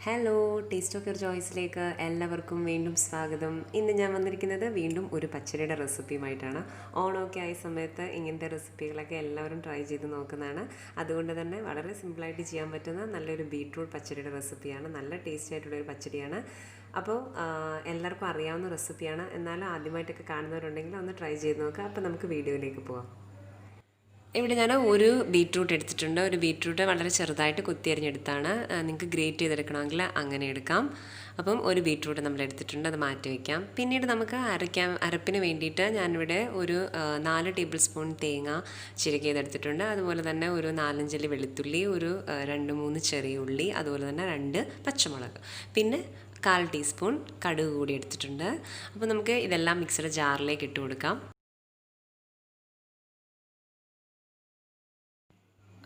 Hello, taste of your ചോയ്സിലേക്ക് എല്ലാവർക്കും വീണ്ടും സ്വാഗതം. ഇന്ന് ഞാൻ വന്നിരിക്കുന്നത് വീണ്ടും ഒരു പച്ചടിയുടെ റെസിപ്പിയുമായിട്ടാണ്. ഓണമൊക്കെ ആയ സമയത്ത് ഇങ്ങനത്തെ റെസിപ്പികളൊക്കെ എല്ലാവരും ട്രൈ ചെയ്ത് നോക്കുന്നതാണ്. അതുകൊണ്ട് തന്നെ വളരെ സിമ്പിളായിട്ട് ചെയ്യാൻ പറ്റുന്ന നല്ലൊരു ബീട്രൂട്ട് പച്ചടിയുടെ റെസിപ്പിയാണ്. നല്ല ടേസ്റ്റി ആയിട്ടുള്ളൊരു പച്ചടിയാണ്. അപ്പോൾ എല്ലാവർക്കും അറിയാവുന്ന റെസിപ്പിയാണ്. എന്നാലും ആദ്യമായിട്ടൊക്കെ കാണുന്നവരുണ്ടെങ്കിൽ ഒന്ന് ട്രൈ ചെയ്ത് നോക്കുക. അപ്പോൾ നമുക്ക് വീഡിയോയിലേക്ക് പോകാം. ഇവിടെ ഞാൻ ഒരു ബീട്രൂട്ട് എടുത്തിട്ടുണ്ട്. ഒരു ബീട്രൂട്ട് വളരെ ചെറുതായിട്ട് കുത്തി അരിഞ്ഞെടുത്താണ്. നിങ്ങൾക്ക് ഗ്രേറ്റ് ചെയ്തെടുക്കണമെങ്കിൽ അങ്ങനെ എടുക്കാം. അപ്പം ഒരു ബീട്രൂട്ട് നമ്മൾ എടുത്തിട്ടുണ്ട്, അത് മാറ്റി വയ്ക്കാം. പിന്നീട് നമുക്ക് അരപ്പിന് വേണ്ടിയിട്ട് ഞാനിവിടെ ഒരു 4 ടേബിൾ സ്പൂൺ തേങ്ങ ചിരകിയതെടുത്തിട്ടുണ്ട്. അതുപോലെ തന്നെ ഒരു 4-5 അല്ലി വെളുത്തുള്ളി, ഒരു 2-3 ചെറിയ ഉള്ളി, അതുപോലെ തന്നെ 2 പച്ചമുളക്, പിന്നെ 1/4 ടീസ്പൂൺ കടുക് കൂടി എടുത്തിട്ടുണ്ട്. അപ്പോൾ നമുക്ക് ഇതെല്ലാം മിക്സിയുടെ ജാറിലേക്ക് ഇട്ട് കൊടുക്കാം.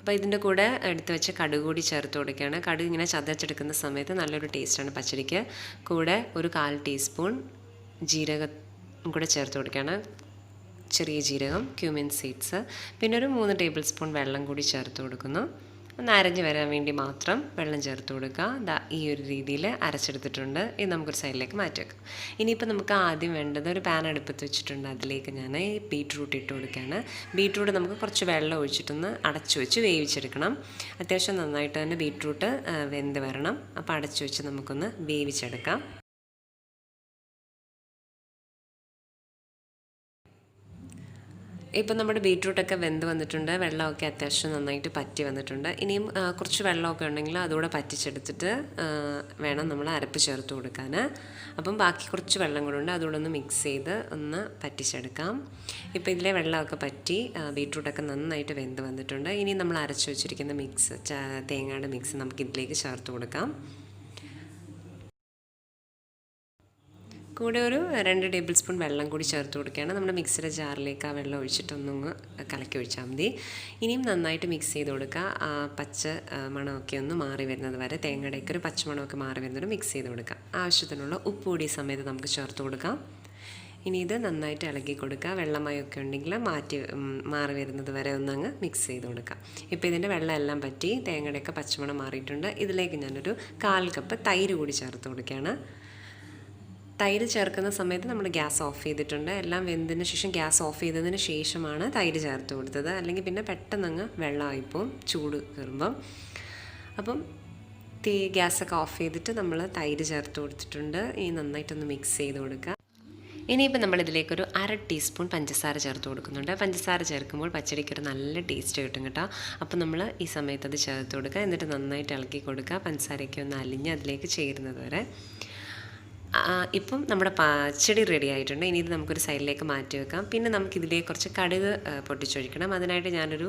അപ്പോൾ ഇതിൻ്റെ കൂടെ എടുത്ത് വെച്ച കടുക് കൂടി ചേർത്ത് കൊടുക്കുകയാണ്. കടുക് ഇങ്ങനെ ചതച്ചെടുക്കുന്ന സമയത്ത് നല്ലൊരു ടേസ്റ്റാണ് പച്ചടിക്ക്. കൂടെ ഒരു 1/4 ടീസ്പൂൺ ജീരകം കൂടെ ചേർത്ത് കൊടുക്കുകയാണ്, ചെറിയ ജീരകം, ക്യൂമിൻ സീഡ്സ്. പിന്നെ ഒരു 3 ടേബിൾ സ്പൂൺ വെള്ളം കൂടി ചേർത്ത് കൊടുക്കുന്നു. ഒന്ന് അരഞ്ഞ് വരാൻ വേണ്ടി മാത്രം വെള്ളം ചേർത്ത് കൊടുക്കുക. ഈ ഒരു രീതിയിൽ അരച്ചെടുത്തിട്ടുണ്ട്. ഇത് നമുക്കൊരു സൈഡിലേക്ക് മാറ്റി വെക്കാം. ഇനിയിപ്പോൾ നമുക്ക് ആദ്യം വേണ്ടത് ഒരു പാൻ അടുപ്പത്ത് വെച്ചിട്ടുണ്ട്. അതിലേക്ക് ഞാൻ ഈ ബീട്രൂട്ട് ഇട്ട് കൊടുക്കുകയാണ്. ബീട്രൂട്ട് നമുക്ക് കുറച്ച് വെള്ളം ഒഴിച്ചിട്ടൊന്ന് അടച്ചു വെച്ച് വേവിച്ചെടുക്കണം. അത്യാവശ്യം നന്നായിട്ട് തന്നെ ബീട്രൂട്ട് വെന്ത് വരണം. അപ്പോൾ അടച്ചു വെച്ച് നമുക്കൊന്ന് വേവിച്ചെടുക്കാം. ഇപ്പം നമ്മുടെ ബീട്രൂട്ടൊക്കെ വെന്ത് വന്നിട്ടുണ്ട്. വെള്ളമൊക്കെ അത്യാവശ്യം നന്നായിട്ട് പറ്റി വന്നിട്ടുണ്ട്. ഇനിയും കുറച്ച് വെള്ളമൊക്കെ ഉണ്ടെങ്കിൽ അതുകൂടെ പറ്റിച്ചെടുത്തിട്ട് വേണം നമ്മൾ അരപ്പ് ചേർത്ത് കൊടുക്കാൻ. അപ്പം ബാക്കി കുറച്ച് വെള്ളം കൂടെ ഉണ്ട്, അതുകൂടെ ഒന്ന് മിക്സ് ചെയ്ത് ഒന്ന് പറ്റിച്ചെടുക്കാം. ഇപ്പോൾ ഇതിലെ വെള്ളമൊക്കെ പറ്റി ബീട്രൂട്ടൊക്കെ നന്നായിട്ട് വെന്ത് വന്നിട്ടുണ്ട്. ഇനി നമ്മൾ അരച്ച് വെച്ചിരിക്കുന്ന മിക്സ്, തേങ്ങയുടെ മിക്സ് നമുക്ക് ഇതിലേക്ക് ചേർത്ത് കൊടുക്കാം. കൂടെ ഒരു 2 ടേബിൾ സ്പൂൺ വെള്ളം കൂടി ചേർത്ത് കൊടുക്കുകയാണ്. നമ്മുടെ മിക്സിയുടെ ജാറിലേക്ക് ആ വെള്ളം ഒഴിച്ചിട്ടൊന്നൊന്ന് കലക്കി ഒഴിച്ചാൽ മതി. ഇനിയും നന്നായിട്ട് മിക്സ് ചെയ്ത് കൊടുക്കുക. ആ പച്ച മണമൊക്കെ ഒന്ന് മാറി വരുന്നത് വരെ, തേങ്ങയുടെയൊക്കെ ഒരു പച്ചമണമൊക്കെ മാറി വരുന്നത് മിക്സ് ചെയ്ത് കൊടുക്കുക. ആവശ്യത്തിനുള്ള ഉപ്പ് കൂടി സമയത്ത് നമുക്ക് ചേർത്ത് കൊടുക്കാം. ഇനി ഇത് നന്നായിട്ട് ഇളക്കി കൊടുക്കുക. വെള്ളമയമൊക്കെ ഉണ്ടെങ്കിൽ മാറി വരുന്നത് വരെ ഒന്നങ്ങ് മിക്സ് ചെയ്ത് കൊടുക്കാം. ഇപ്പോൾ ഇതിൻ്റെ വെള്ളം എല്ലാം പറ്റി തേങ്ങയുടെയൊക്കെ പച്ചമണം മാറിയിട്ടുണ്ട്. ഇതിലേക്ക് ഞാനൊരു 1/4 കപ്പ് തൈര് കൂടി ചേർത്ത് കൊടുക്കുകയാണ്. തൈര് ചേർക്കുന്ന സമയത്ത് നമ്മൾ ഗ്യാസ് ഓഫ് ചെയ്തിട്ടുണ്ട്. എല്ലാം വെന്തതിന് ശേഷം ഗ്യാസ് ഓഫ് ചെയ്തതിന് ശേഷമാണ് തൈര് ചേർത്ത് കൊടുത്തത്. അല്ലെങ്കിൽ പിന്നെ പെട്ടെന്നങ്ങ് വെള്ളമായിപ്പോവും ചൂട് കയറുമ്പം. അപ്പം ഗ്യാസൊക്കെ ഓഫ് ചെയ്തിട്ട് നമ്മൾ തൈര് ചേർത്ത് കൊടുത്തിട്ടുണ്ട്. ഇനി നന്നായിട്ടൊന്ന് മിക്സ് ചെയ്ത് കൊടുക്കുക. ഇനിയിപ്പോൾ നമ്മളിതിലേക്കൊരു 1/2 ടീസ്പൂൺ പഞ്ചസാര ചേർത്ത് കൊടുക്കുന്നുണ്ട്. പഞ്ചസാര ചേർക്കുമ്പോൾ പച്ചടിക്കൊരു നല്ല ടേസ്റ്റ് കിട്ടും കേട്ടോ. അപ്പോൾ നമ്മൾ ഈ സമയത്ത് അത് ചേർത്ത് കൊടുക്കുക. എന്നിട്ട് നന്നായിട്ട് ഇളക്കി കൊടുക്കുക. പഞ്ചസാരയൊക്കെ ഒന്ന് അലിഞ്ഞ് അതിലേക്ക് ചേരുന്നത് വരെ. ഇപ്പം നമ്മുടെ പച്ചടി റെഡി ആയിട്ടുണ്ട്. ഇനി ഇത് നമുക്കൊരു സൈഡിലേക്ക് മാറ്റി വെക്കാം. പിന്നെ നമുക്കിതിലേക്ക് കുറച്ച് കടുക് പൊട്ടിച്ചൊഴിക്കണം. അതിനായിട്ട് ഞാനൊരു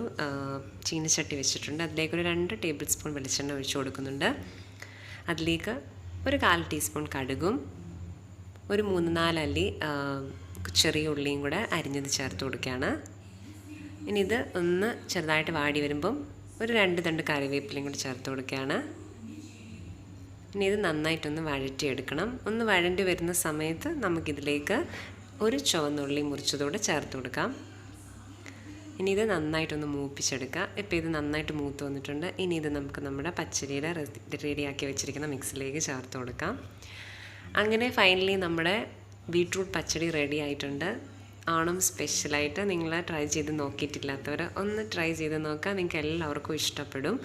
ചീനച്ചട്ടി വെച്ചിട്ടുണ്ട്. അതിലേക്കൊരു 2 ടേബിൾ സ്പൂൺ വെളിച്ചെണ്ണ ഒഴിച്ചു കൊടുക്കുന്നുണ്ട്. അതിലേക്ക് ഒരു 1/4 ടീസ്പൂൺ കടുകും ഒരു 3-4 അല്ലി ചെറിയ ഉള്ളിയും കൂടെ അരിഞ്ഞത് ചേർത്ത് കൊടുക്കുകയാണ്. ഇനി ഇത് ഒന്ന് ചെറുതായിട്ട് വാടി വരുമ്പം ഒരു 2 തണ്ട് കറിവേപ്പിലയും കൂടി ചേർത്ത് കൊടുക്കുകയാണ്. ഇനി ഇത് നന്നായിട്ടൊന്ന് വഴറ്റിയെടുക്കണം. ഒന്ന് വഴണ്ടി വരുന്ന സമയത്ത് നമുക്കിതിലേക്ക് ഒരു ചുവന്നുള്ളി മുറിച്ചതോടെ ചേർത്ത് കൊടുക്കാം. ഇനി ഇത് നന്നായിട്ടൊന്ന് മൂപ്പിച്ചെടുക്കുക. ഇപ്പോൾ ഇത് നന്നായിട്ട് മൂത്ത് വന്നിട്ടുണ്ട്. ഇനി ഇത് നമുക്ക് നമ്മുടെ പച്ചടിയുടെ റെഡിയാക്കി വെച്ചിരിക്കുന്ന മിക്സിലേക്ക് ചേർത്ത് കൊടുക്കാം. അങ്ങനെ ഫൈനലി നമ്മുടെ ബീട്രൂട്ട് പച്ചടി റെഡി ആയിട്ടുണ്ട്. ഓണം സ്പെഷ്യലായിട്ട് നിങ്ങൾ ട്രൈ ചെയ്ത് നോക്കിയിട്ടില്ലാത്തവർ ഒന്ന് ട്രൈ ചെയ്ത് നോക്കുക. നിങ്ങൾക്ക് എല്ലാവർക്കും ഇഷ്ടപ്പെടും.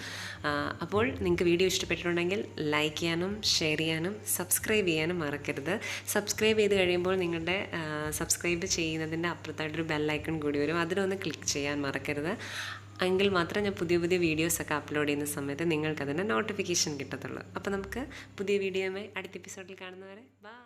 അപ്പോൾ നിങ്ങൾക്ക് വീഡിയോ ഇഷ്ടപ്പെട്ടിട്ടുണ്ടെങ്കിൽ ലൈക്ക് ചെയ്യാനും ഷെയർ ചെയ്യാനും സബ്സ്ക്രൈബ് ചെയ്യാനും മറക്കരുത്. സബ്സ്ക്രൈബ് ചെയ്ത് കഴിയുമ്പോൾ നിങ്ങളുടെ സബ്സ്ക്രൈബ് ചെയ്യുന്നതിൻ്റെ അപ്പുറത്തായിട്ടൊരു ബെല്ലൈക്കൺ കൂടി വരും. അതിലൊന്ന് ക്ലിക്ക് ചെയ്യാൻ മറക്കരുത്. എങ്കിൽ മാത്രം ഞാൻ പുതിയ വീഡിയോസൊക്കെ അപ്ലോഡ് ചെയ്യുന്ന സമയത്ത് നിങ്ങൾക്കതിൻ്റെ നോട്ടിഫിക്കേഷൻ കിട്ടത്തുള്ളൂ. അപ്പോൾ നമുക്ക് പുതിയ വീഡിയോയുമായി അടുത്ത എപ്പിസോഡിൽ കാണുന്നവരെ ബൈ.